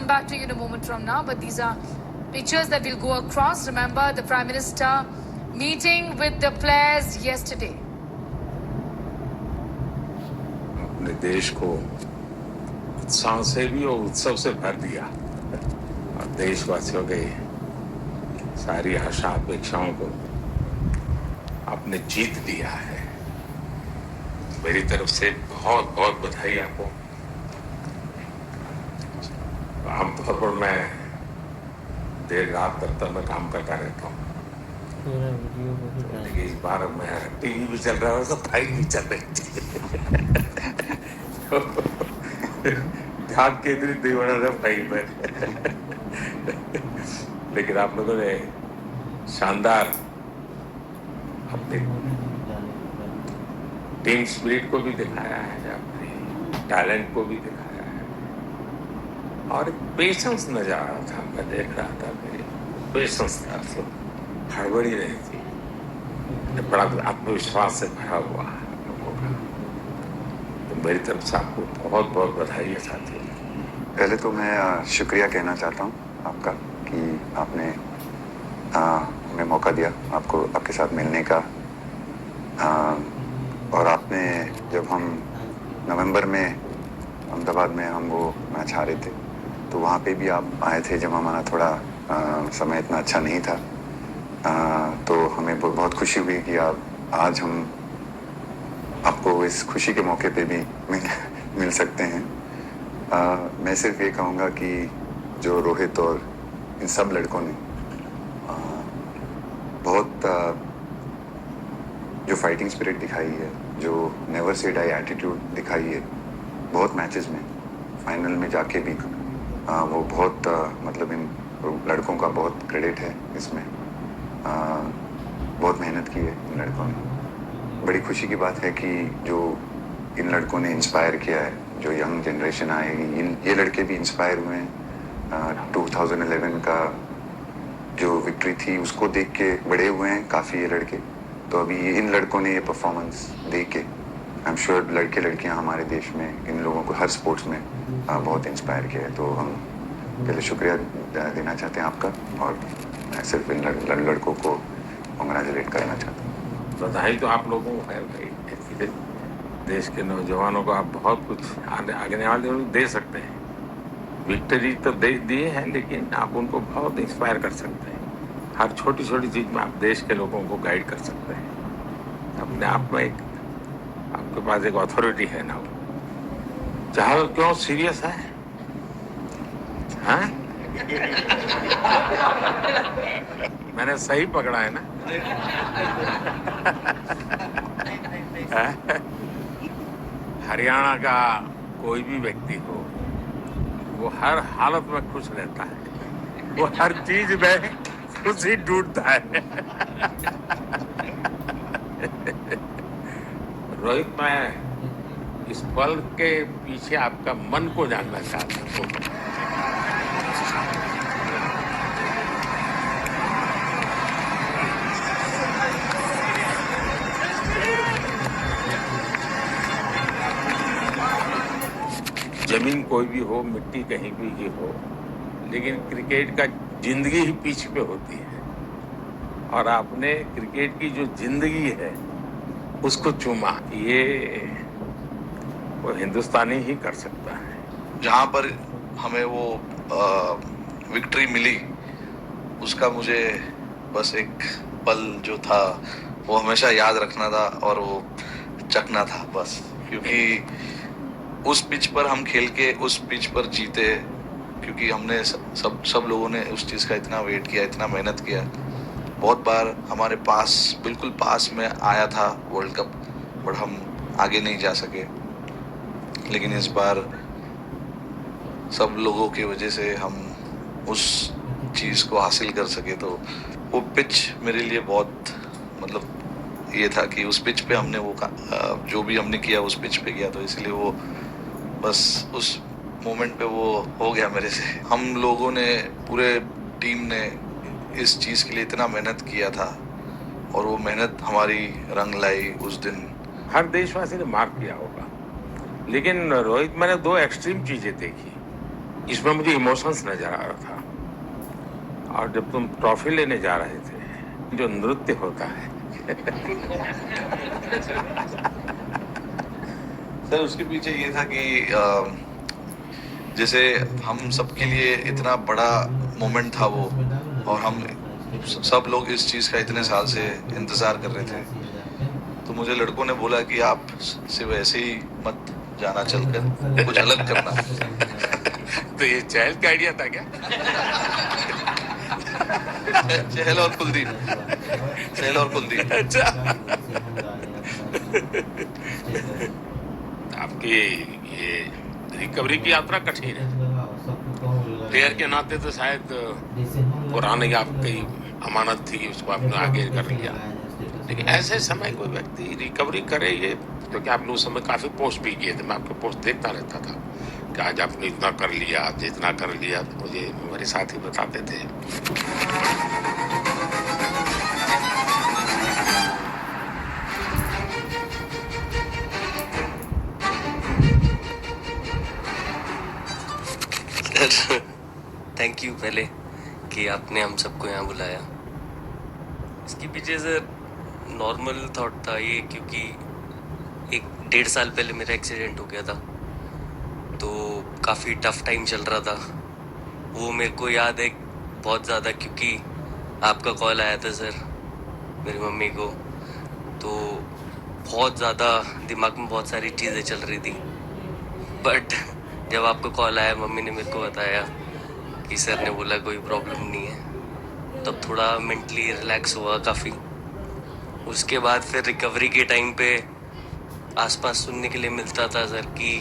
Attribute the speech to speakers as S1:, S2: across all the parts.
S1: come back to you in a moment from now, but these are pictures that will go across. Remember the Prime Minister meeting with the players yesterday.
S2: अपने देश को उत्साह से भी और उत्सव से भर दिया और देशवासियों के सारी आशा अपेक्षाओं को आपने जीत लिया है। मेरी तरफ से बहुत बहुत बधाई आपको। आमतौर पर मैं देर रात तक मैं काम करता रहता हूँ, लेकिन इस बार मैं टीवी भी चल रहा है तो फाइल भी चल रही थी। ध्यान केंद्रित नहीं होना था फाइल पर। लेकिन आप लोगों ने शानदार अपने टीम स्पिरिट को भी दिखाया है, अपने टैलेंट को भी दिखाया है और पेशेंस नजर आ रहा था। मैं देख रहा था मेरे पेशेंस था, हड़बड़ी नहीं थी, बड़ा आत्मविश्वास से भरा हुआ है लोगों का। तो मेरी तरफ से आपको बहुत बहुत बधाई है साथी।
S3: पहले तो मैं शुक्रिया कहना चाहता हूँ आपका कि आपने हमें मौका दिया आपको आपके साथ मिलने का। और आपने जब हम नवंबर में अहमदाबाद में हम वो मैच हारे थे तो वहाँ पे भी आप आए थे जब हमारा थोड़ा समय इतना अच्छा नहीं था। तो हमें बहुत खुशी हुई कि आप आज हम आपको इस खुशी के मौके पे भी मिल सकते हैं। मैं सिर्फ ये कहूँगा कि जो रोहित और इन सब लड़कों ने बहुत जो फाइटिंग स्पिरिट दिखाई है, जो नेवर से डाई एटीट्यूड दिखाई है बहुत मैचेस में, फाइनल में जाके भी वो बहुत मतलब इन लड़कों का बहुत क्रेडिट है इसमें। बहुत मेहनत की है इन लड़कों ने। बड़ी खुशी की बात है कि जो इन लड़कों ने इंस्पायर किया है, जो यंग जनरेशन आएगी, ये लड़के भी इंस्पायर हुए हैं। 2011 का जो विक्ट्री थी उसको देख के बड़े हुए हैं काफ़ी ये लड़के। तो अभी इन लड़कों ने ये परफॉर्मेंस दे के आई एम श्योर लड़के लड़कियां हमारे देश में इन लोगों को हर स्पोर्ट्स में बहुत इंस्पायर किया है। तो हम पहले शुक्रिया देना चाहते हैं आपका और मैं सिर्फ इन लड़कों को कॉन्ग्रेचुलेट करना चाहता हूँ।
S2: बधाई तो आप लोगों को है भाई, देश के नौजवानों को आप बहुत कुछ आगे वाले लोग दे सकते हैं। विक्ट्री तो दिए हैं लेकिन आप उनको बहुत इंस्पायर कर सकते हैं। हर छोटी छोटी चीज में आप देश के लोगों को गाइड कर सकते हैं। अपने आप में एक आपके पास एक अथॉरिटी है ना। जहां क्यों सीरियस है हाँ? मैंने सही पकड़ा है ना? हरियाणा का कोई भी व्यक्ति हो वो हर हालत में खुश रहता है, वो हर चीज में खुशी ढूंढता है। रोहित, मैं इस पल के पीछे आपका मन को जानना चाहता हूँ। जमीन कोई भी हो, मिट्टी कहीं भी ही हो, लेकिन क्रिकेट का जिंदगी ही पिच पे होती है और आपने क्रिकेट की जो जिंदगी है उसको चूमा। ये वो हिंदुस्तानी ही कर सकता है।
S4: जहाँ पर हमें वो विक्ट्री मिली उसका मुझे बस एक पल जो था वो हमेशा याद रखना था और वो चखना था बस, क्योंकि उस पिच पर हम खेल के उस पिच पर जीते, क्योंकि हमने सब लोगों ने उस चीज़ का इतना वेट किया, इतना मेहनत किया। बहुत बार हमारे पास बिल्कुल पास में आया था वर्ल्ड कप, बट हम आगे नहीं जा सके। लेकिन इस बार सब लोगों की वजह से हम उस चीज़ को हासिल कर सके। तो वो पिच मेरे लिए बहुत मतलब ये था कि उस पिच पे हमने वो जो भी हमने किया उस पिच पे किया, तो इसलिए वो बस उस मोमेंट पे वो हो गया मेरे से। हम लोगों ने पूरे टीम ने इस चीज़ के लिए इतना मेहनत किया था और वो मेहनत हमारी रंग लाई उस दिन।
S2: हर देशवासी ने मार्क किया होगा, लेकिन रोहित मैंने दो एक्सट्रीम चीजें देखी। इसमें मुझे इमोशंस नजर आ रहा था। और जब तुम ट्रॉफी लेने जा रहे थे, जो नृत्य होता है
S4: सर उसके पीछे ये था कि जैसे हम सबके लिए इतना बड़ा मोमेंट था वो, और हम सब लोग इस चीज़ का इतने साल से इंतज़ार कर रहे थे। तो मुझे लड़कों ने बोला कि आप सिर्फ ऐसे ही मत जाना, चलकर कुछ अलग करना।
S2: तो ये चहल का आइडिया था क्या?
S4: चहल और कुलदीप, चहल और कुलदीप।
S2: अच्छा, आपकी ये रिकवरी की यात्रा कठिन है। प्लेयर के नाते तो शायद पुरानी आपकी अमानत थी, उसको आपने आगे कर लिया। लेकिन ऐसे समय कोई व्यक्ति रिकवरी करे, ये क्योंकि आपने उस समय काफी पोस्ट भी किए थे, मैं आपके पोस्ट देखता रहता था कि आज आपने इतना कर लिया, आज इतना कर लिया, तो मुझे मेरे साथी बताते थे।
S5: सर थैंक यू पहले कि आपने हम सबको यहाँ बुलाया। इसके पीछे सर नॉर्मल थॉट था ये, क्योंकि 1-1.5 साल पहले मेरा एक्सीडेंट हो गया था, तो काफ़ी टफ टाइम चल रहा था। वो मेरे को याद है बहुत ज़्यादा, क्योंकि आपका कॉल आया था सर मेरी मम्मी को, तो बहुत ज़्यादा दिमाग में बहुत सारी चीज़ें चल रही थी। बट जब आपका कॉल आया, मम्मी ने मेरे को बताया कि सर ने बोला कोई प्रॉब्लम नहीं है, तब थोड़ा मेंटली रिलैक्स हुआ काफ़ी। उसके बाद फिर रिकवरी के टाइम पे आसपास सुनने के लिए मिलता था सर कि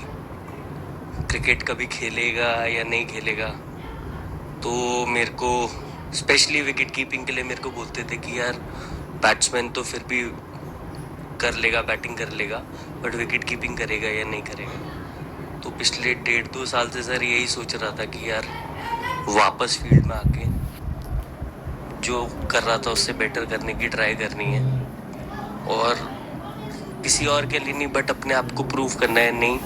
S5: क्रिकेट कभी खेलेगा या नहीं खेलेगा, तो मेरे को स्पेशली विकेट कीपिंग के लिए मेरे को बोलते थे कि यार बैट्समैन तो फिर भी कर लेगा, बैटिंग कर लेगा, बट विकेट कीपिंग करेगा या नहीं करेगा। तो पिछले 1.5-2 साल से सर यही सोच रहा था कि यार वापस फील्ड में आके जो कर रहा था उससे बेटर करने की ट्राई करनी है, और किसी और के लिए नहीं बट अपने आप को प्रूव करना है, नहीं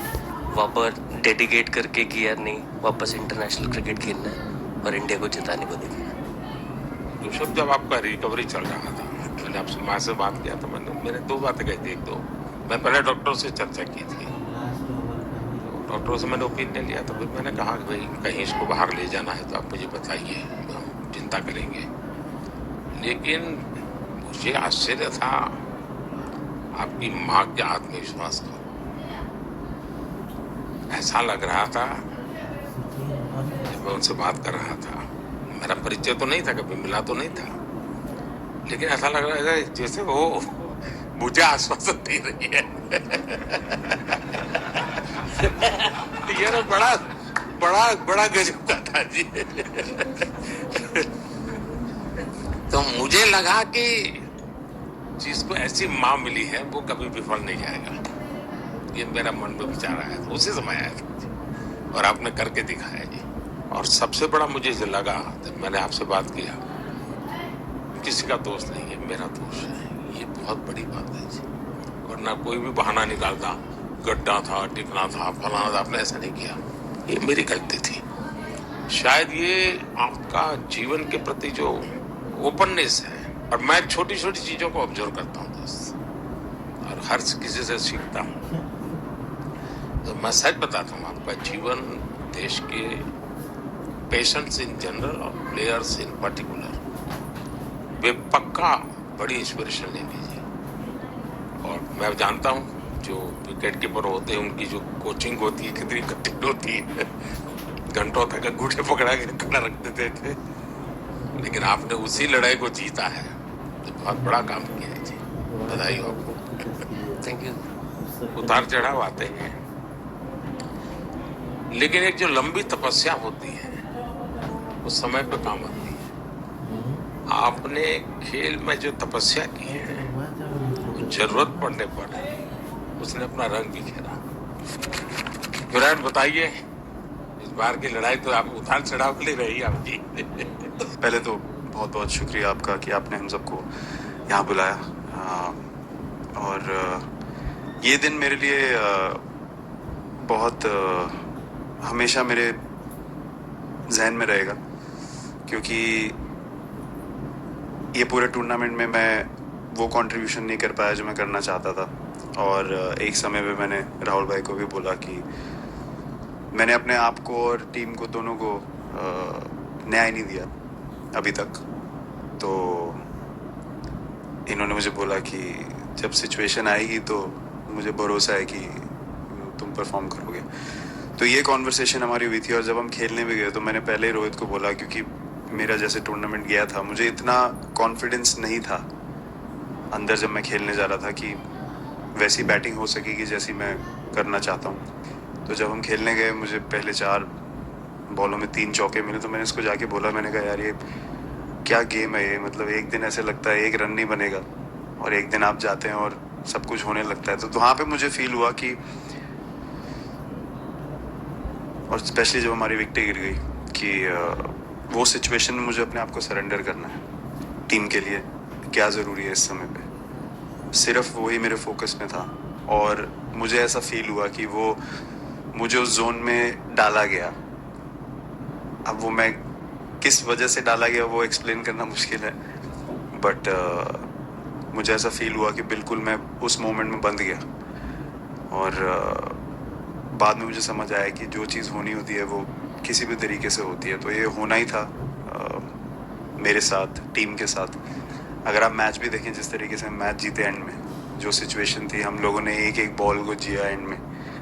S5: वापस डेडिकेट करके कि यार नहीं वापस इंटरनेशनल क्रिकेट खेलना है और इंडिया को जिताने को देखना है।
S2: ऋषभ, जब आपका रिकवरी चल रहा था, मैंने आपसे माँ से बात किया था, मैंने 2 बातें कही थी। मैं पहले डॉक्टर से चर्चा की थी, डॉक्टरों से मैंने ओपिनियन लिया, तो फिर मैंने कहा कि भाई कहीं इसको बाहर ले जाना है तो आप मुझे बताइए, हम चिंता करेंगे। लेकिन मुझे आश्चर्य था आपकी माँ के आत्मविश्वास का। ऐसा लग रहा था जब मैं उनसे बात कर रहा था, मेरा परिचय तो नहीं था, कभी मिला तो नहीं था, लेकिन ऐसा लग रहा था जैसे वो मुझे आश्वासन दे रही है। ये ना बड़ा बड़ा बड़ा गजब का था जी। तो मुझे लगा कि जिसको ऐसी माँ मिली है वो कभी विफल नहीं जाएगा, ये मेरा मन में विचार आया था, उसी समय आया था और आपने करके दिखाया जी। और सबसे बड़ा मुझे जो लगा जब मैंने आपसे बात किया, किसी का दोष नहीं है, मेरा दोष है, ये बहुत बड़ी बात है जी। वरना कोई भी बहाना निकालता, गड्ढा था, टिकना था, फलाना था, आपने ऐसा नहीं किया, ये मेरी गलती थी। शायद ये आपका जीवन के प्रति जो ओपननेस है, और मैं छोटी छोटी चीजों को ऑब्जर्व करता हूँ दोस्त, और हर किसी से सीखता हूँ। तो मैं सच बताता हूँ, आपका जीवन देश के पेशेंट्स इन जनरल और प्लेयर्स इन पर्टिकुलर वे पक्का बड़ी इंस्पिरेशन लेंगे जी। और मैं जानता हूँ जो विकेट कीपर होते हैं उनकी जो कोचिंग होती है कितनी कठिन होती है, घंटों तक अंगूठे पकड़ा के खड़ा रख देते थे, लेकिन आपने उसी लड़ाई को जीता है, तो बहुत बड़ा काम किया है जी, बधाई हो आपको।
S5: Thank you.
S2: उतार चढ़ाव आते हैं, लेकिन एक जो लंबी तपस्या होती है वो समय पे काम आती है। आपने खेल में जो तपस्या की है, जरूरत पड़ने पर उसने अपना रंग बिखेरा। विराट, बताइए, इस बार की लड़ाई तो आप उतार चढ़ाव वाली रही आपकी।
S6: पहले तो बहुत बहुत शुक्रिया आपका कि आपने हम सबको यहाँ बुलाया, और ये दिन मेरे लिए बहुत हमेशा मेरे जहन में रहेगा, क्योंकि ये पूरे टूर्नामेंट में मैं वो कंट्रीब्यूशन नहीं कर पाया जो मैं करना चाहता था। और एक समय पे मैंने राहुल भाई को भी बोला कि मैंने अपने आप को और टीम को दोनों को न्याय नहीं दिया अभी तक। तो इन्होंने मुझे बोला कि जब सिचुएशन आएगी तो मुझे भरोसा है कि तुम परफॉर्म करोगे। तो ये कॉन्वर्सेशन हमारी हुई थी। और जब हम खेलने भी गए तो मैंने पहले ही रोहित को बोला, क्योंकि मेरा जैसे टूर्नामेंट गया था मुझे इतना कॉन्फिडेंस नहीं था अंदर जब मैं खेलने जा रहा था कि वैसी बैटिंग हो सकेगी जैसी मैं करना चाहता हूँ। तो जब हम खेलने गए मुझे पहले 4 बॉलों में 3 चौके मिले। तो मैंने इसको जाके बोला, मैंने कहा यार ये क्या गेम है ये, मतलब एक दिन ऐसे लगता है 1 रन नहीं बनेगा और एक दिन आप जाते हैं और सब कुछ होने लगता है। तो वहाँ पे मुझे फील हुआ कि, और स्पेशली जब हमारी विकेट गिर गई, कि वो सिचुएशन में मुझे अपने आप को सरेंडर करना है। टीम के लिए क्या ज़रूरी है इस समय पे, सिर्फ वही मेरे फोकस में था। और मुझे ऐसा फील हुआ कि वो मुझे उस जोन में डाला गया। अब वो मैं किस वजह से डाला गया वो एक्सप्लेन करना मुश्किल है, बट मुझे ऐसा फील हुआ कि बिल्कुल मैं उस मोमेंट में बंद गया। और बाद में मुझे समझ आया कि जो चीज़ होनी होती है वो किसी भी तरीके से होती है। तो ये होना ही था मेरे साथ, टीम के साथ। अगर आप मैच भी देखें जिस तरीके से हम मैच जीते एंड में, जो सिचुएशन थी, हम लोगों ने एक बॉल को जिया एंड में,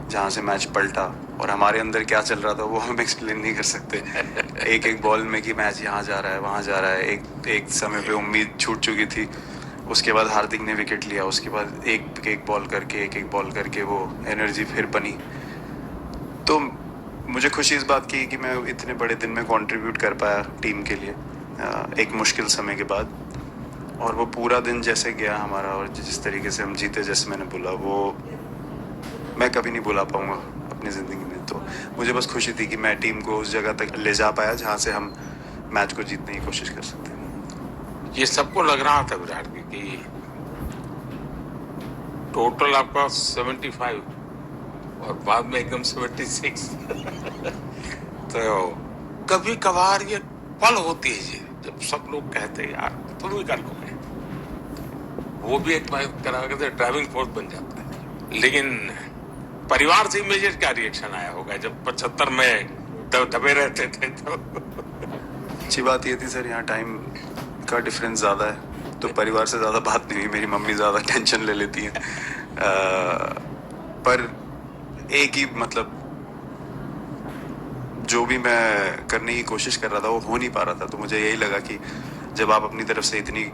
S6: जहाँ से मैच पलटा। और हमारे अंदर क्या चल रहा था वो हम एक्सप्लेन नहीं कर सकते। एक बॉल में कि मैच यहाँ जा रहा है वहाँ जा रहा है। एक समय पे उम्मीद छूट चुकी थी। उसके बाद हार्दिक ने विकेट लिया, उसके बाद एक बॉल करके वो एनर्जी फिर बनी। तो मुझे खुशी इस बात की कि मैं इतने बड़े दिन में कंट्रीब्यूट कर पाया टीम के लिए एक मुश्किल समय के बाद। और वो पूरा दिन जैसे गया हमारा और जिस तरीके से हम जीते, जैसे मैंने बोला, वो मैं कभी नहीं भुला पाऊंगा अपनी ज़िंदगी में। तो मुझे बस खुशी थी कि मैं टीम को उस जगह तक ले जा पाया जहाँ से हम मैच को जीतने की कोशिश कर सकते हैं।
S2: ये सबको लग रहा था विराट कि टोटल आपका 75 और बाद में एकदम 76। तो कभी कभार ये पल होती है जी, जब सब लोग कहते हैं यार तुम ही कर लोगे, वो भी एक तरह से ड्राइविंग फोर्स बन जाता है। लेकिन परिवार से इमीडिएट क्या रिएक्शन आया होगा जब 75 में दबे रहते थे? तो
S6: अच्छी बात ये थी सर, यहाँ टाइम का डिफरेंस ज़्यादा है, तो परिवार से ज़्यादा बात नहीं हुई। मेरी मम्मी ज़्यादा टेंशन ले लेती हैं। पर एक ही मतलब जो भी मैं करने की कोशिश कर रहा था वो हो नहीं पा रहा था। तो मुझे यही लगा कि जब आप अपनी तरफ से इतनी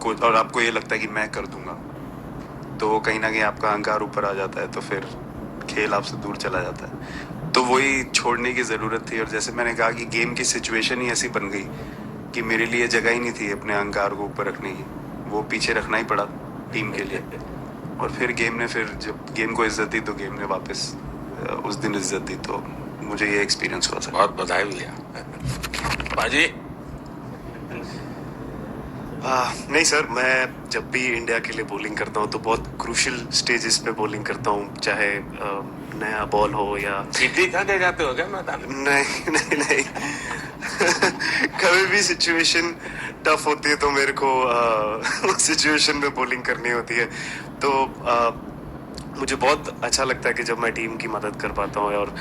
S6: और आपको ये लगता है कि मैं कर दूंगा, तो वो कहीं ना कहीं आपका अहंकार ऊपर आ जाता है, तो फिर खेल आपसे दूर चला जाता है। तो वही छोड़ने की ज़रूरत थी। और जैसे मैंने कहा कि गेम की सिचुएशन ही ऐसी बन गई कि मेरे लिए जगह ही नहीं थी अपने अहंकार को ऊपर रखने की, वो पीछे रखना ही पड़ा टीम के लिए। और फिर गेम ने, फिर जब गेम को इज्जत दी तो गेम ने वापस उस दिन इज्जत दी। तो मुझे ये एक्सपीरियंस हुआ सर।
S2: बहुत बधाई भैया। बाजी
S7: नहीं सर, मैं जब भी इंडिया के लिए बॉलिंग करता हूँ तो बहुत क्रूशियल स्टेजेस पे बॉलिंग करता हूँ, चाहे नया बॉल हो या
S2: सीधी खा के जाते हो क्या मैदान में?
S7: नहीं कभी भी सिचुएशन टफ होती है तो मेरे को उस सिचुएशन में बॉलिंग करनी होती है। तो मुझे बहुत अच्छा लगता है कि जब मैं टीम की मदद कर पाता हूँ और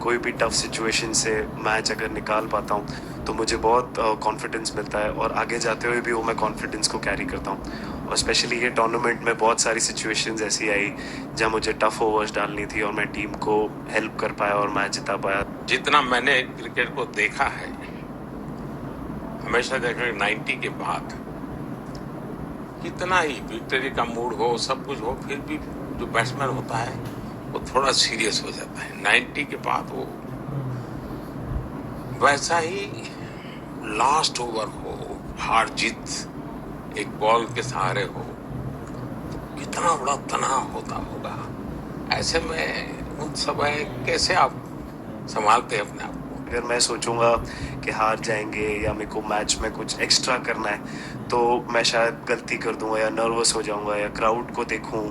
S7: कोई भी टफ सिचुएशन से मैच अगर निकाल पाता हूँ तो मुझे बहुत कॉन्फिडेंस मिलता है। और आगे जाते हुए भी वो मैं कॉन्फिडेंस को कैरी करता हूँ। और स्पेशली ये टूर्नामेंट में बहुत सारी सिचुएशंस ऐसी आई जहाँ मुझे टफ ओवर्स डालनी थी और मैं टीम को हेल्प कर पाया और मैच जिता पाया।
S2: जितना मैंने क्रिकेट को देखा है, हमेशा देखा 90 के बाद कितना ही विक्ट्री का मूड हो, सब कुछ हो, फिर भी जो बैट्समैन होता है वो थोड़ा सीरियस हो जाता है। 90 के बाद वो वैसा ही लास्ट ओवर हो, हार जीत एक बॉल के सहारे हो, तो कितना बड़ा तनाव होता होगा। ऐसे में उन समय कैसे आप संभालते हैं अपने आप को?
S7: अगर मैं सोचूंगा कि हार जाएंगे या मेरे को मैच में कुछ एक्स्ट्रा करना है तो मैं शायद गलती कर दूंगा या नर्वस हो जाऊंगा या क्राउड को देखूं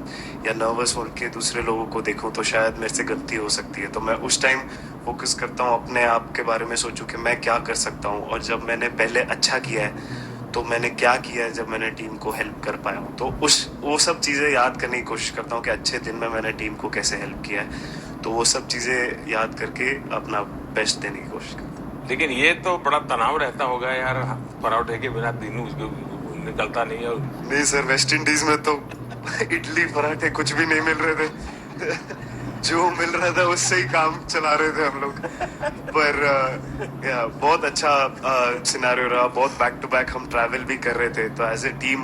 S7: या नर्वस हो के दूसरे लोगों को देखूं तो शायद मेरे से गलती हो सकती है। तो मैं उस टाइम फोकस करता हूं अपने आप के बारे में, सोचूं कि मैं क्या कर सकता हूं और जब मैंने पहले अच्छा किया है तो मैंने क्या किया है जब मैंने टीम को हेल्प कर पाया हूँ। तो वो सब चीज़ें याद करने की कोशिश करता हूँ कि अच्छे दिन में मैंने टीम को कैसे हेल्प किया है। तो वो सब चीज़ें याद करके अपना बेस्ट देने की कोशिश करता हूँ।
S2: लेकिन ये तो बड़ा तनाव रहता होगा यार, पराठे के बिना दिन उसको निकलता नहीं है।
S7: नहीं सर, वेस्ट इंडीज में तो इडली पराठे कुछ भी नहीं मिल रहे थे जो मिल रहा था उससे ही काम चला रहे थे हम लोग। पर या बहुत अच्छा सिनेरियो रहा, बहुत बैक टू बैक हम ट्रैवल भी कर रहे थे। तो एज ए टीम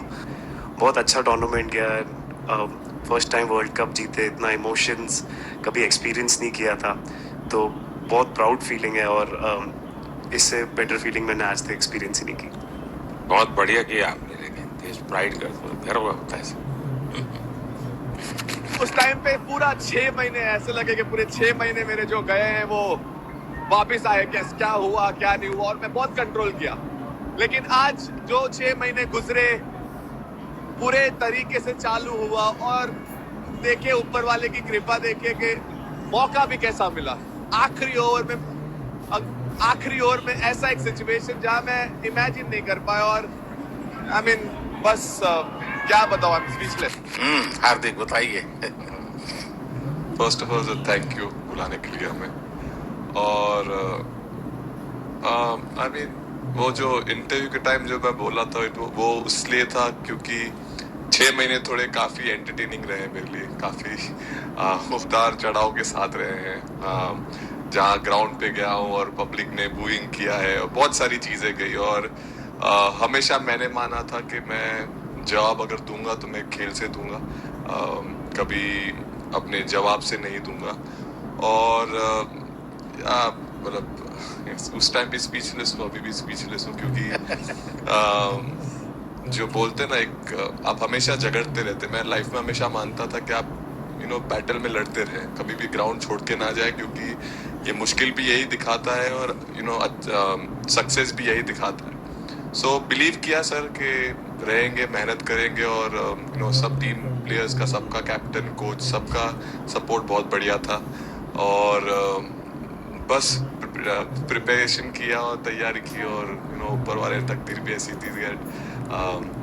S7: बहुत अच्छा टूर्नामेंट गया। फर्स्ट टाइम वर्ल्ड कप जीते, इतना इमोशंस कभी एक्सपीरियंस नहीं किया था, तो बहुत प्राउड फीलिंग है और इससे बेटर फीलिंग मैंने आज तक एक्सपीरियंस ही नहीं की।
S2: बहुत बढ़िया किया आपने, लेकिन देश प्राइड कर गर्व होता है।
S8: उस टाइम पे पूरा 6 महीने ऐसे लगे कि पूरे 6 महीने मेरे जो गए हैं वो वापस आए, क्या हुआ क्या नहीं हुआ, और मैं बहुत कंट्रोल किया। लेकिन आज जो 6 महीने गुजरे पूरे तरीके से चालू हुआ और देखे ऊपर वाले की कृपा देखे कि मौका भी कैसा मिला। आखिरी ओवर में ऐसा एक सिचुएशन जहां मैं इमेजिन नहीं कर पाया और आई मीन बस क्या बताऊं, आई एम स्पीचलेस।
S2: हार्दिक बताइए।
S9: First of all thank you बुलाने के लिए हमें। और आई मीन वो जो इंटरव्यू के टाइम जो मैं बोला था वो इसलिए था क्योंकि 6 महीने थोड़े काफ़ी एंटरटेनिंग रहे मेरे लिए, काफ़ी उतार चढ़ाव के साथ रहे हैं। जहाँ ग्राउंड पे गया हूँ और पब्लिक ने बूइंग किया है और बहुत सारी चीज़ें गई, और हमेशा मैंने माना था कि मैं जवाब अगर दूंगा तो मैं खेल से दूंगा, कभी अपने जवाब से नहीं दूंगा। और मतलब उस टाइम भी स्पीचलेस हूँ, अभी भी स्पीचलेस हूँ, क्योंकि जो बोलते ना एक आप हमेशा झगड़ते रहते। मैं लाइफ में हमेशा मानता था कि आप बैटल में लड़ते रहे, कभी भी ग्राउंड छोड़ के ना जाए, क्योंकि ये मुश्किल भी यही दिखाता है और सक्सेस भी यही दिखाता है। सो बिलीव किया सर कि रहेंगे, मेहनत करेंगे, और सब टीम प्लेयर्स का, सबका कैप्टन कोच सबका सपोर्ट बहुत बढ़िया था। और बस प्रिपरेशन किया और तैयारी की, और ऊपर वाले तकदीर भी ऐसी थी कि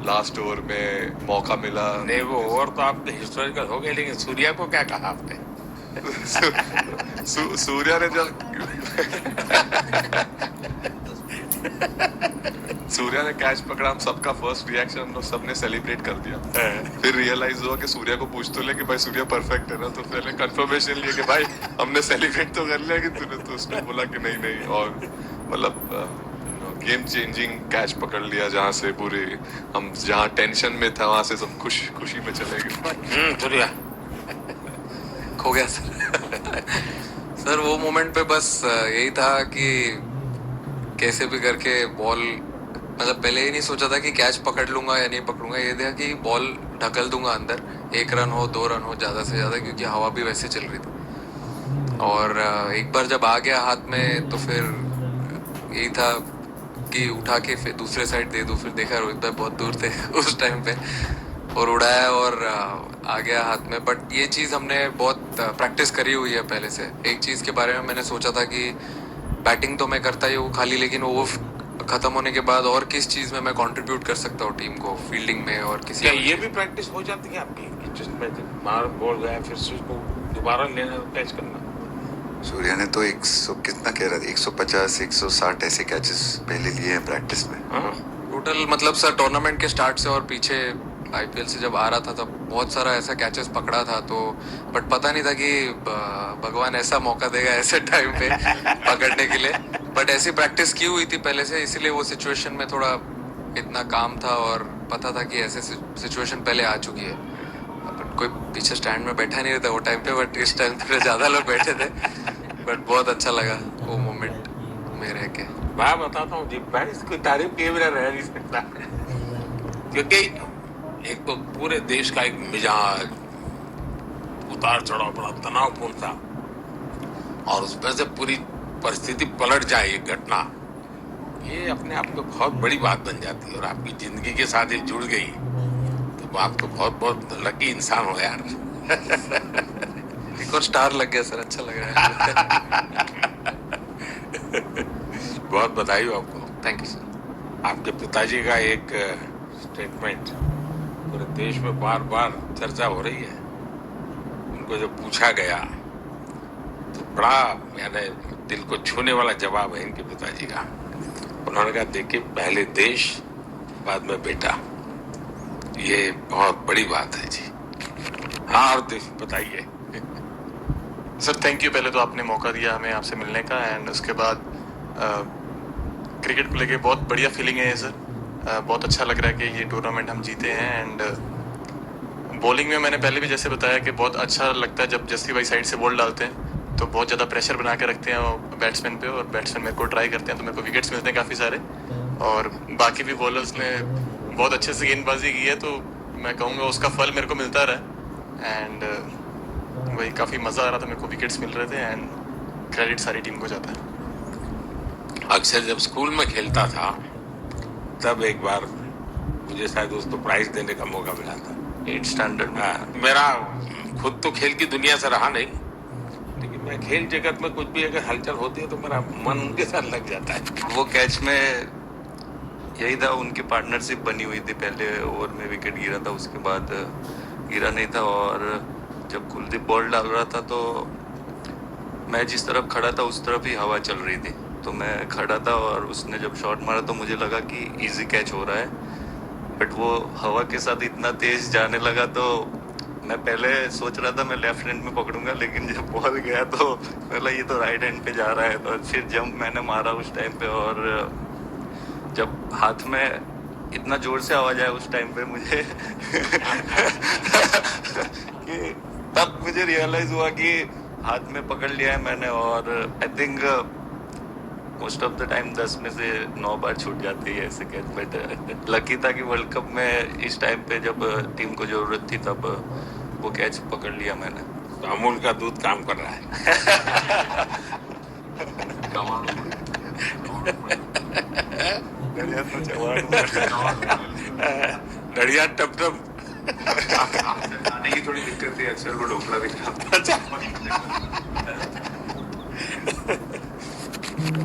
S9: लास्ट ओवर में मौका मिला।
S2: नहीं, वो ओवर तो आपके हिस्टोरिकल हो गए, लेकिन सूर्या को क्या कहा आपने?
S9: सूर्या ने जब सूर्या ने कैच पकड़ा, हम सबका फर्स्ट रिएक्शन हम लोग सबने सेलिब्रेट कर दिया। फिर रियलाइज हुआ कि सूर्या को पूछ तो ले कि भाई सूर्या परफेक्ट है ना, तो पहले कंफर्मेशन लिए कि भाई हमने सेलिब्रेट तो कर लिया कि तूने, तो उसने बोला कि नहीं। और मतलब गेम चेंजिंग कैच पकड़ लिया, जहाँ से पूरे हम जहाँ टेंशन में था वहां से सब खुशी में चले गए।
S2: सूर्या
S10: खो गया सर। सर वो मोमेंट पे बस यही था कि कैसे भी करके बॉल, मतलब पहले ही नहीं सोचा था कि कैच पकड़ लूंगा या नहीं पकड़ूंगा, ये था कि बॉल ढकल दूंगा अंदर, 1 रन हो 2 रन हो ज़्यादा से ज़्यादा, क्योंकि हवा भी वैसे चल रही थी। और एक बार जब आ गया हाथ में तो फिर यही था कि उठा के फिर दूसरे साइड दे दूं। फिर देखा रोहित भाई बहुत दूर थे उस टाइम पे, और उड़ाया और आ गया हाथ में। बट ये चीज़ हमने बहुत प्रैक्टिस करी हुई है पहले से। एक चीज़ के बारे में मैंने सोचा था कि बैटिंग तो मैं करता ही हूँ खाली, लेकिन वो खत्म होने के बाद और किस चीज़ में मैं कंट्रीब्यूट कर सकता हूँ टीम को, फील्डिंग में और किसी।
S2: क्या ये भी प्रैक्टिस हो जाती है आपकी, जिसमें मार बॉल गया फिर से उसको दोबारा लेना, कैच करना?
S3: सूर्या ने तो 100 कितना कह रहा था, 150 160 ऐसे कैचेस पहले लिए हैं प्रैक्टिस में।
S10: टोटल मतलब सर टूर्नामेंट के स्टार्ट से और पीछे आईपीएल से जब आ रहा था तब बहुत सारा ऐसा कैचेस पकड़ा था। तो बट पता नहीं था कि भगवान ऐसा मौका देगा ऐसे टाइम पे पकड़ने के लिए। बट ऐसी प्रैक्टिस की हुई थी पहले से, इसीलिए वो सिचुएशन में थोड़ा इतना काम था और पता था कि ऐसे सिचुएशन पहले आ चुकी है। बट कोई पीछे स्टैंड में बैठा नहीं रहता वो टाइम पे, बट इस टाइम पे ज़्यादा लोग बैठे थे। बट बहुत अच्छा लगा वो मोमेंट में रह के।
S2: मैं बताता हूँ जी, मैं इसकी तारीफ किए बिना रह नहीं सकता, क्योंकि एक तो पूरे देश का एक मिजाज, उतार चढ़ाव बड़ा तनावपूर्ण था, और उसमें से पूरी परिस्थिति पलट जाए, एक घटना, ये अपने आप में बहुत बड़ी बात बन जाती है और आपकी जिंदगी के साथ ये जुड़ गई तो आप तो बहुत बहुत लकी इंसान हो यार।
S10: एक और स्टार लग गया सर, अच्छा लग रहा है।
S2: बहुत बधाई हो आपको।
S10: Thank you sir.
S2: आपके पिताजी का एक स्टेटमेंट पूरे देश में बार बार चर्चा हो रही है। उनको जब पूछा गया तो बड़ा यानी दिल को छूने वाला जवाब है इनके पिताजी का। उन्होंने कहा, देखिए पहले देश बाद में बेटा, ये बहुत बड़ी बात है जी। हाँ, और बताइए
S6: सर। थैंक यू, पहले तो आपने मौका दिया हमें आपसे मिलने का, एंड उसके बाद क्रिकेट को लेके बहुत बढ़िया फीलिंग है सर। बहुत अच्छा लग रहा है कि ये टूर्नामेंट हम जीते हैं। एंड बॉलिंग में मैंने पहले भी जैसे बताया कि बहुत अच्छा लगता है जब जस्सी भाई साइड से बॉल डालते हैं तो बहुत ज़्यादा प्रेशर बना के रखते हैं बैट्समैन पे, और बैट्समैन मेरे को ट्राई करते हैं तो मेरे को विकेट्स मिलते हैं काफ़ी सारे। और बाकी भी बॉलर्स ने बहुत अच्छे से गेंदबाजी की है, तो मैं कहूँगा उसका फल मेरे को मिलता रहा। एंड वही काफ़ी मज़ा आ रहा था, मेरे को विकेट्स मिल रहे थे, एंड क्रेडिट सारी टीम को जाता है।
S2: अक्सर जब स्कूल में खेलता था तब एक बार मुझे शायद उसको प्राइज देने का मौका मिला था
S4: 8th स्टैंडर्ड में।
S2: मेरा खुद तो खेल की दुनिया से रहा नहीं, लेकिन मैं खेल जगत में कुछ भी अगर हलचल होती है तो मेरा मन उनके साथ लग जाता है।
S4: वो कैच में यही था, उनकी पार्टनरशिप बनी हुई थी। पहले ओवर में विकेट गिरा था, उसके बाद गिरा नहीं था, और जब कुलदीप बॉल डाल रहा था तो मैं जिस तरफ खड़ा था उस तरफ ही हवा चल रही थी, तो मैं खड़ा था और उसने जब शॉट मारा तो मुझे लगा कि इजी कैच हो रहा है, बट वो हवा के साथ इतना तेज जाने लगा तो मैं पहले सोच रहा था मैं लेफ्ट हैंड में पकड़ूंगा, लेकिन जब बॉल गया तो बोला ये तो राइट हैंड पे जा रहा है। तो फिर जंप मैंने मारा उस टाइम पे, और जब हाथ में इतना जोर से आवाज आया उस टाइम पे मुझे कि तब मुझे रियलाइज हुआ कि हाथ में पकड़ लिया है मैंने। और I think most of the time 10 में से 9 बार छूट जाती है ऐसे कैच, बट लकी था कि वर्ल्ड कप में इस टाइम पे जब टीम को जरूरत थी तब वो कैच पकड़ लिया मैंने।
S2: तो अमूल का दूध काम कर रहा है। बढ़िया टप टप
S3: आने की थोड़ी दिक्कत थी, अक्सर वो ढोकला भी था।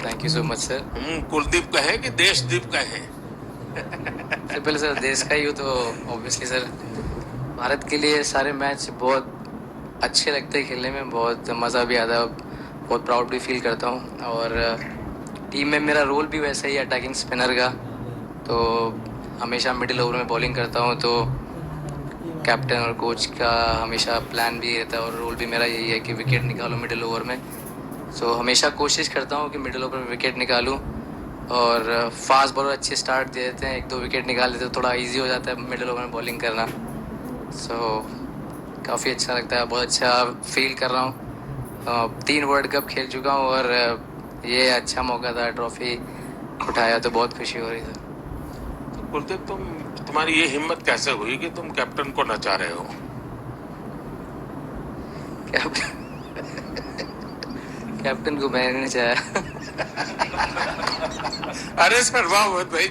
S11: Thank you so much sir.
S2: Kuldeep का है कि देशदीप का है?
S11: सबसे पहले सर देश का ही हो तो ऑब्वियसली सर भारत के लिए सारे मैच बहुत अच्छे लगते हैं खेलने में, बहुत मज़ा भी आता है, बहुत प्राउड भी फील करता हूँ। और टीम में मेरा रोल भी वैसा ही अटैकिंग स्पिनर का, तो हमेशा मिडिल ओवर में बॉलिंग करता हूँ, तो कैप्टन और कोच का हमेशा प्लान भी रहता है और रोल भी मेरा यही है कि विकेट निकालो मिडिल ओवर में। सो हमेशा कोशिश करता हूँ कि मिडिल ओवर में विकेट निकालूँ, और फास्ट बॉलर अच्छे स्टार्ट दे देते हैं, 1-2 विकेट निकाल देते तो थोड़ा इजी हो जाता है मिडिल ओवर में बॉलिंग करना। सो काफ़ी अच्छा लगता है, बहुत अच्छा फील कर रहा हूँ। 3 वर्ल्ड कप खेल चुका हूँ और ये अच्छा मौका था, ट्रॉफी उठाया तो बहुत खुशी हो रही है।
S2: तो कुलदीप, तुम्हारी ये हिम्मत कैसे हुई कि तुम कैप्टन को नचा रहे हो?
S11: कैप्टन को मैंने नहीं चाहा।
S2: अरे सर वाह, भाई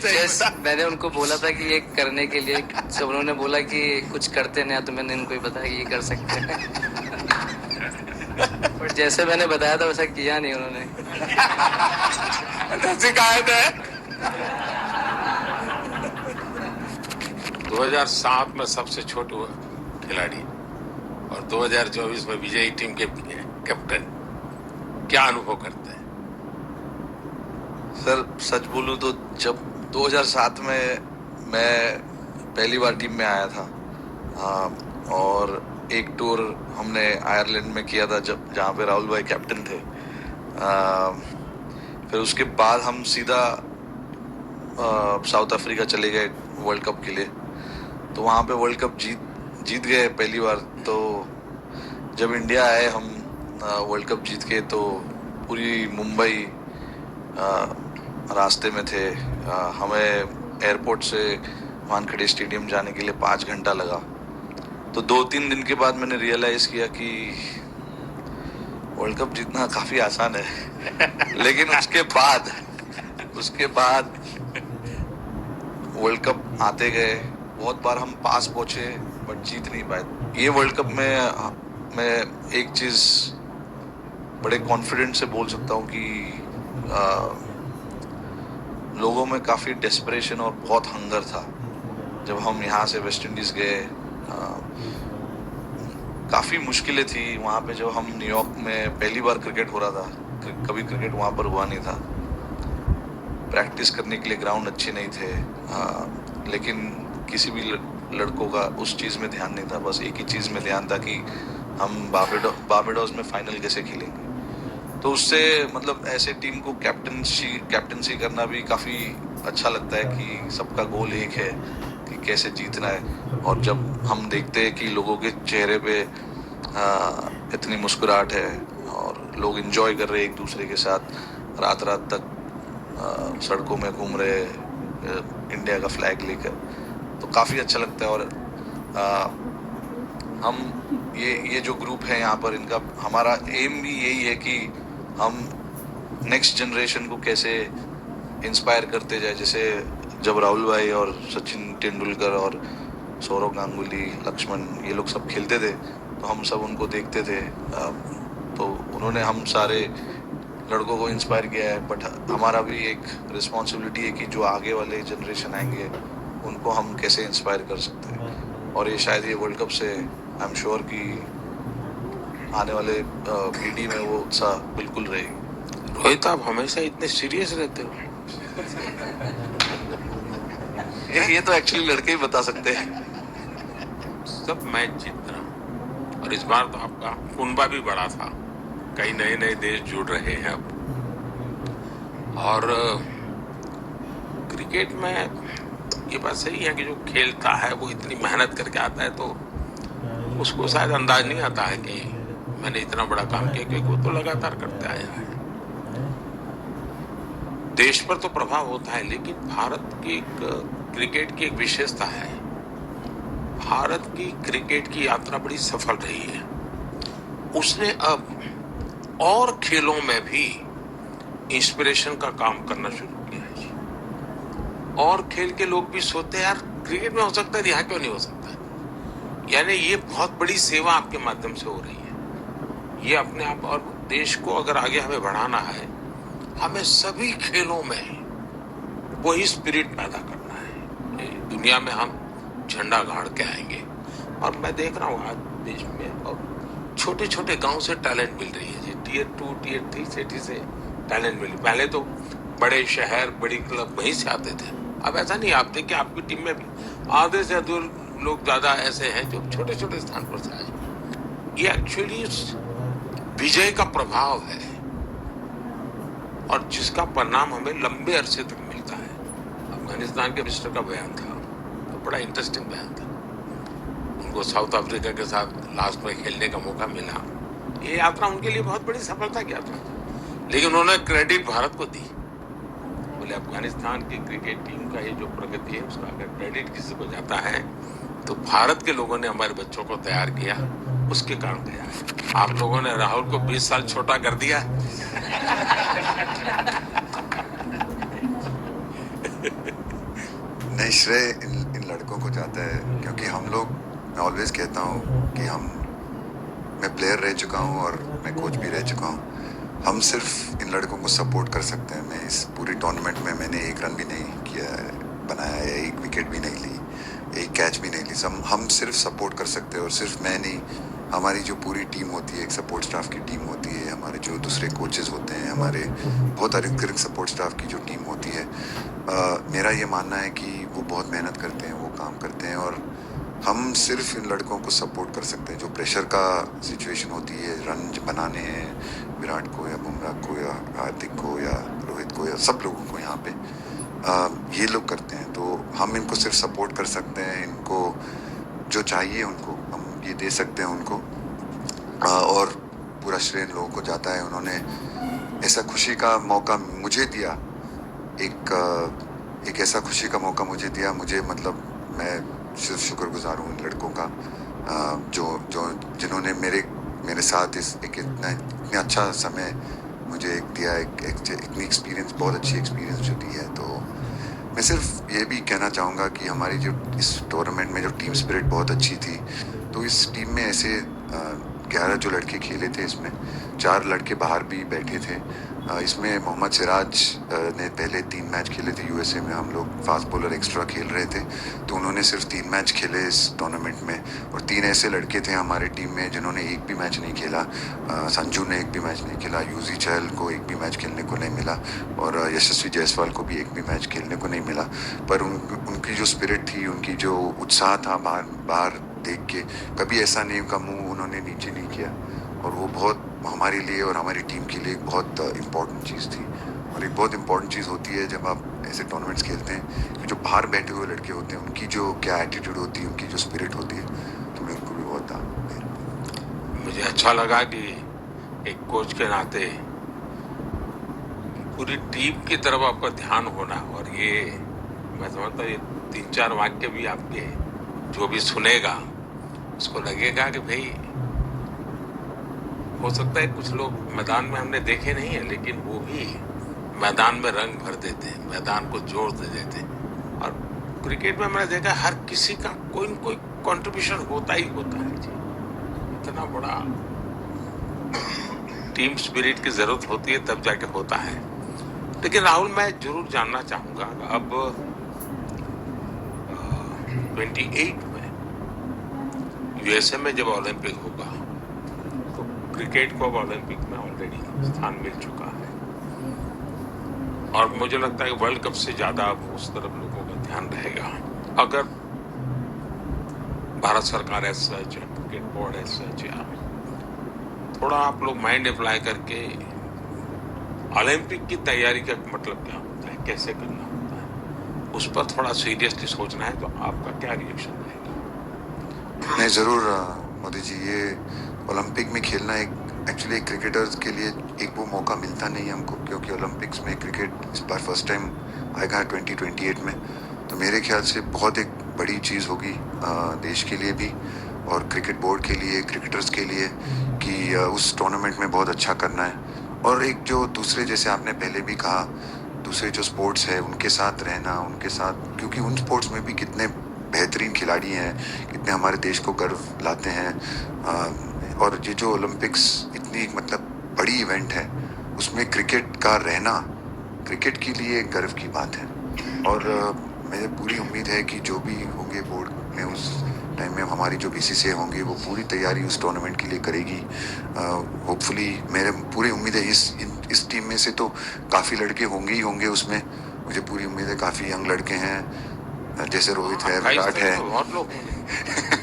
S11: मैंने उनको बोला था कि ये करने के लिए, सब उन्होंने बोला कि कुछ करते नहीं, तो मैंने इनको ही बताया कि ये कर सकते हैं। बट जैसे मैंने बताया था वैसा किया नहीं उन्होंने।
S2: शिकायत है। 2007 में सबसे छोटे खिलाड़ी और 2024 में विजयी टीम के कैप्टन, क्या अनुभव करते हैं?
S4: सर सच बोलूं तो जब 2007 में मैं पहली बार टीम में आया था, और एक टूर हमने आयरलैंड में किया था जब जहाँ पे राहुल भाई कैप्टन थे। फिर उसके बाद हम सीधा साउथ अफ्रीका चले गए वर्ल्ड कप के लिए, तो वहाँ पे वर्ल्ड कप जीत गए पहली बार। तो जब इंडिया आए हम वर्ल्ड कप जीत के, तो पूरी मुंबई रास्ते में थे। हमें एयरपोर्ट से वानखेड़े स्टेडियम जाने के लिए 5 घंटा लगा। तो 2-3 दिन के बाद मैंने रियलाइज़ किया कि वर्ल्ड कप जीतना काफी आसान है लेकिन उसके बाद वर्ल्ड कप आते गए, बहुत बार हम पास पहुंचे बट जीत नहीं पाए। ये वर्ल्ड कप में मैं एक चीज बड़े कॉन्फिडेंट से बोल सकता हूँ कि लोगों में काफी डेस्परेशन और बहुत हंगर था। जब हम यहाँ से वेस्ट इंडीज गए, काफी मुश्किलें थी वहाँ पे। जब हम न्यूयॉर्क में पहली बार क्रिकेट हो रहा था, कभी क्रिकेट वहाँ पर हुआ नहीं था, प्रैक्टिस करने के लिए ग्राउंड अच्छे नहीं थे, लेकिन किसी भी लड़कों का उस चीज़ में ध्यान नहीं था। बस एक ही चीज़ में ध्यान था कि हम बारबाडोस में फाइनल कैसे खेलेंगे। तो उससे मतलब ऐसे टीम को कैप्टनसी करना भी काफ़ी अच्छा लगता है कि सबका गोल एक है कि कैसे जीतना है। और जब हम देखते हैं कि लोगों के चेहरे पे इतनी मुस्कुराहट है और लोग एंजॉय कर रहे हैं एक दूसरे के साथ, रात रात तक सड़कों में घूम रहे इंडिया का फ्लैग लेकर, तो काफ़ी अच्छा लगता है। और हम ये जो ग्रुप है यहाँ पर, इनका हमारा एम भी यही है कि हम नेक्स्ट जनरेशन को कैसे इंस्पायर करते जाए। जैसे जब राहुल भाई और सचिन तेंदुलकर और सौरव गांगुली, लक्ष्मण, ये लोग सब खेलते थे तो हम सब उनको देखते थे, तो उन्होंने हम सारे लड़कों को इंस्पायर किया है। बट हमारा भी एक रिस्पॉन्सिबिलिटी है कि जो आगे वाले जनरेशन आएंगे उनको हम कैसे इंस्पायर कर सकते हैं। और ये शायद ये वर्ल्ड कप से आई एम श्योर कि आने वाले पीढ़ी में वो उत्साह बिल्कुल रहेगी।
S2: रोहित, आप हमेशा इतने सीरियस रहते हो।
S4: ये तो एक्चुअली लड़के ही बता सकते हैं।
S2: सब मैच जीतना, और इस बार तो आपका कुनबा भी बड़ा था, कई नए नए देश जुड़ रहे हैं अब। और क्रिकेट में ये बात सही है कि जो खेलता है वो इतनी मेहनत करके आता है, तो उसको शायद अंदाज नहीं आता है कि मैंने इतना बड़ा काम किया, क्योंकि वो तो लगातार करते आया है। देश पर तो प्रभाव होता है, लेकिन भारत की क्रिकेट की एक विशेषता है, भारत की क्रिकेट की यात्रा बड़ी सफल रही है। उसने अब और खेलों में भी इंस्पिरेशन का काम करना शुरू किया है। और खेल के लोग भी सोचते हैं यार क्रिकेट में हो सकता है, यहाँ क्यों नहीं हो सकता। यानी ये बहुत बड़ी सेवा आपके माध्यम से हो रही है। ये अपने आप, और देश को अगर आगे हमें बढ़ाना है, हमें सभी खेलों में वही स्पिरिट पैदा करना है। दुनिया में हम झंडा गाड़ के आएंगे। और मैं देख रहा हूँ आज देश में और छोटे छोटे गांव से टैलेंट मिल रही है। टियर 2 टियर 3 सिटी से टैलेंट मिली। पहले तो बड़े शहर, बड़ी क्लब वहीं से आते थे, अब ऐसा नहीं। आप देखिए आपकी टीम में भी आधे से अधिक लोग ज्यादा ऐसे हैं जो छोटे छोटे स्थान पर से आए। ये एक्चुअली विजय का प्रभाव है, और जिसका परिणाम हमें लंबे अरसे तक मिलता है। अफगानिस्तान के मिनिस्टर का बयान था, तो बड़ा इंटरेस्टिंग बयान था। उनको साउथ अफ्रीका के साथ लास्ट में खेलने का मौका मिला। ये यात्रा उनके लिए बहुत बड़ी सफलता की यात्रा थी, लेकिन उन्होंने क्रेडिट भारत को दी। बोले अफगानिस्तान की क्रिकेट टीम का ये जो प्रगति है, उसका अगर क्रेडिट किसी को जाता है तो भारत के लोगों ने हमारे बच्चों को तैयार किया, उसके कारण गया है। आप लोगों ने राहुल को 20 साल छोटा कर दिया।
S3: नहीं, श्रेय इन लड़कों को जाता है, क्योंकि हम लोग, मैं ऑलवेज कहता हूँ कि मैं प्लेयर रह चुका हूँ और मैं कोच भी रह चुका हूँ। हम सिर्फ इन लड़कों को सपोर्ट कर सकते हैं। मैं इस पूरी टूर्नामेंट में मैंने एक रन भी नहीं किया है, बनाया है, एक विकेट भी नहीं ली, एक कैच भी नहीं ली। हम सिर्फ सपोर्ट कर सकते हैं। और सिर्फ मैं नहीं, हमारी जो पूरी टीम होती है, एक सपोर्ट स्टाफ की टीम होती है, हमारे जो दूसरे कोचेस होते हैं, हमारे बहुत अधिक सपोर्ट स्टाफ की जो टीम होती है, मेरा ये मानना है कि वो बहुत मेहनत करते हैं, वो काम करते हैं। और हम सिर्फ इन लड़कों को सपोर्ट कर सकते हैं। जो प्रेशर का सिचुएशन होती है, रन बनाने हैं विराट को या बुमराह को या हार्दिक को या रोहित को या सब लोगों को यहाँ पे ये लोग करते हैं। तो हम इनको सिर्फ सपोर्ट कर सकते हैं। इनको जो चाहिए उनको हम ये दे सकते हैं उनको। और पूरा श्रेय इन लोगों को जाता है। उन्होंने ऐसा खुशी का मौका मुझे दिया, एक ऐसा खुशी का मौका मुझे दिया। मुझे मतलब मैं सिर्फ शुक्रगुजार हूँ इन लड़कों का, जो जिन्होंने मेरे साथ एक इतना अच्छा समय मुझे एक दिया, एक एक्सपीरियंस, बहुत अच्छी एक्सपीरियंस जो दी है। तो मैं सिर्फ ये भी कहना चाहूँगा कि हमारी जो इस टूर्नामेंट में जो टीम स्पिरिट बहुत अच्छी थी। तो इस टीम में ऐसे 11 जो लड़के खेले थे, इसमें 4 लड़के बाहर भी बैठे थे। इसमें मोहम्मद सिराज ने पहले 3 मैच खेले थे यूएसए में, हम लोग फास्ट बॉलर एक्स्ट्रा खेल रहे थे, तो उन्होंने सिर्फ 3 मैच खेले इस टूर्नामेंट में। और 3 ऐसे लड़के थे हमारे टीम में जिन्होंने एक भी मैच नहीं खेला। संजू ने एक भी मैच नहीं खेला, यूजी चहल को एक भी मैच खेलने को नहीं मिला, और यशस्वी जायसवाल को भी एक भी मैच खेलने को नहीं मिला। पर उनकी जो स्पिरिट थी, उनकी जो उत्साह था बाहर देख के, कभी ऐसा नहीं का मुंह उन्होंने नीचे नहीं किया। और वो बहुत हमारे लिए और हमारी टीम के लिए एक बहुत इम्पॉर्टेंट चीज़ थी। और एक बहुत इम्पॉर्टेंट चीज़ होती है जब आप ऐसे टूर्नामेंट्स खेलते हैं कि जो बाहर बैठे हुए लड़के होते हैं, उनकी जो क्या एटीट्यूड होती है, उनकी जो स्पिरिट होती है, तो मैं उनको भी बहुत
S2: मुझे अच्छा लगा कि एक कोच के नाते पूरी टीम की तरफ आपका ध्यान होना। और ये मैं समझता हूँ ये 3-4 वाक्य भी आपके जो भी सुनेगा उसको लगेगा कि भाई हो सकता है कुछ लोग मैदान में हमने देखे नहीं है, लेकिन वो भी मैदान में रंग भर देते हैं, मैदान को जोड़ दे देते हैं। और क्रिकेट में मैंने देखा हर किसी का कोई न कोई कंट्रीब्यूशन होता ही होता है जी। इतना बड़ा टीम स्पिरिट की जरूरत होती है तब जाके होता है। लेकिन राहुल, मैं जरूर जानना चाहूंगा, अब 28 में यूएसए में जब ओलंपिक होगा तो क्रिकेट को अब ओलंपिक में ऑलरेडी स्थान मिल चुका है, और मुझे लगता है कि वर्ल्ड कप से ज्यादा अब उस तरफ लोगों का ध्यान रहेगा। अगर भारत सरकार as such, cricket board as such, या थोड़ा आप लोग माइंड अप्लाई करके ओलंपिक की तैयारी का मतलब क्या होता है, कैसे करना होता है, उस पर थोड़ा सीरियसली सोचना है, तो आपका क्या रिएक्शन रहेगा?
S3: नहीं, ज़रूर मोदी जी, ये ओलंपिक में खेलना एक्चुअली क्रिकेटर्स के लिए एक वो मौका मिलता नहीं है हमको, क्योंकि ओलंपिक्स में क्रिकेट इस बार फर्स्ट टाइम आएगा 2028 में। तो मेरे ख्याल से बहुत एक बड़ी चीज़ होगी देश के लिए भी और क्रिकेट बोर्ड के लिए, क्रिकेटर्स के लिए, कि उस टूर्नामेंट में बहुत अच्छा करना है। और एक जो दूसरे, जैसे आपने पहले भी कहा, दूसरे जो स्पोर्ट्स है उनके साथ रहना, उनके साथ, क्योंकि उन स्पोर्ट्स में भी कितने बेहतरीन खिलाड़ी हैं, कितने हमारे देश को गर्व लाते हैं। और ये जो ओलंपिक्स इतनी मतलब बड़ी इवेंट है, उसमें क्रिकेट का रहना क्रिकेट के लिए एक गर्व की बात है। और मुझे पूरी उम्मीद है कि जो भी होंगे बोर्ड में उस टाइम में, हमारी जो बीसीसीआई होंगे वो पूरी तैयारी उस टूर्नामेंट के लिए करेगी। होपफुली मेरे पूरी उम्मीद है इस टीम में से तो काफ़ी लड़के होंगे ही होंगे उसमें, मुझे पूरी उम्मीद है। काफ़ी यंग लड़के हैं, जैसे रोहित है, विराट है,
S2: बहुत लोग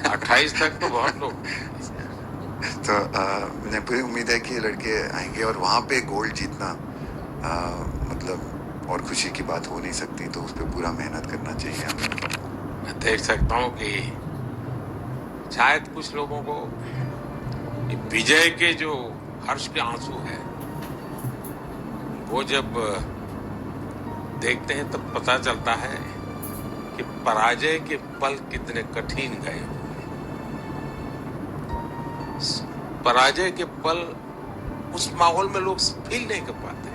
S2: 28 तक तो बहुत लोग।
S3: तो मुझे पूरी उम्मीद है कि ये लड़के आएंगे और वहाँ पे गोल्ड जीतना मतलब और खुशी की बात हो नहीं सकती, तो उस पर पूरा मेहनत करना चाहिए हमें।
S2: मैं देख सकता हूँ कि शायद कुछ लोगों को विजय के जो हर्ष के आंसू है, वो जब देखते हैं तब पता चलता है कि पराजय के पल कितने कठिन गए। पराजय के पल उस माहौल में लोग फील नहीं कर पाते।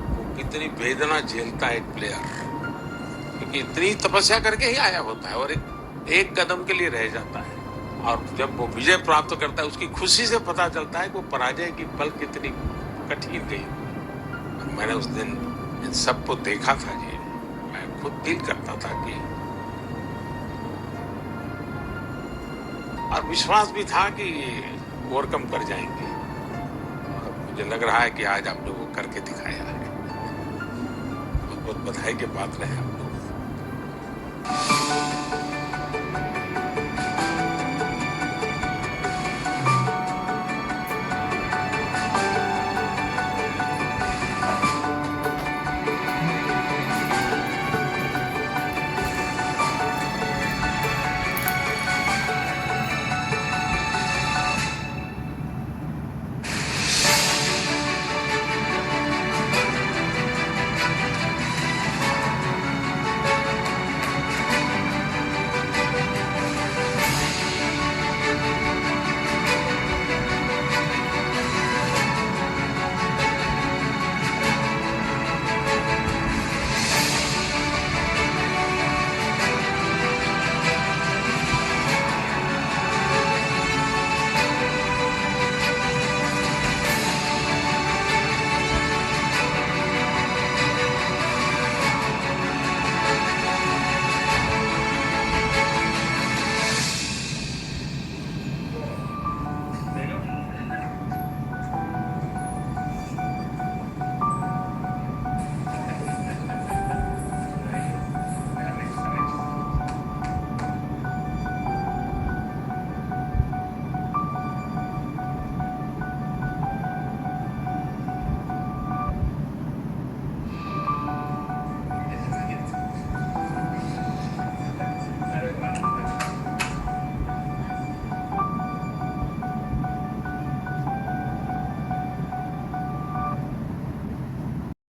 S2: वो कितनी वेदना झेलता है एक प्लेयर, क्योंकि इतनी तपस्या करके ही आया होता है और एक कदम के लिए रह जाता है। और जब वो विजय प्राप्त करता है, उसकी खुशी से पता चलता है कि वो पराजय की पल कितनी कठिन गई। और मैंने उस दिन इन सबको देखा था जी, मैं खुद फील करता था कि, और विश्वास भी था कि ओवरकम कर जाएंगे। और मुझे लग रहा है कि आज आपने वो करके दिखाया है। बहुत बहुत बधाई के पात्र हैं।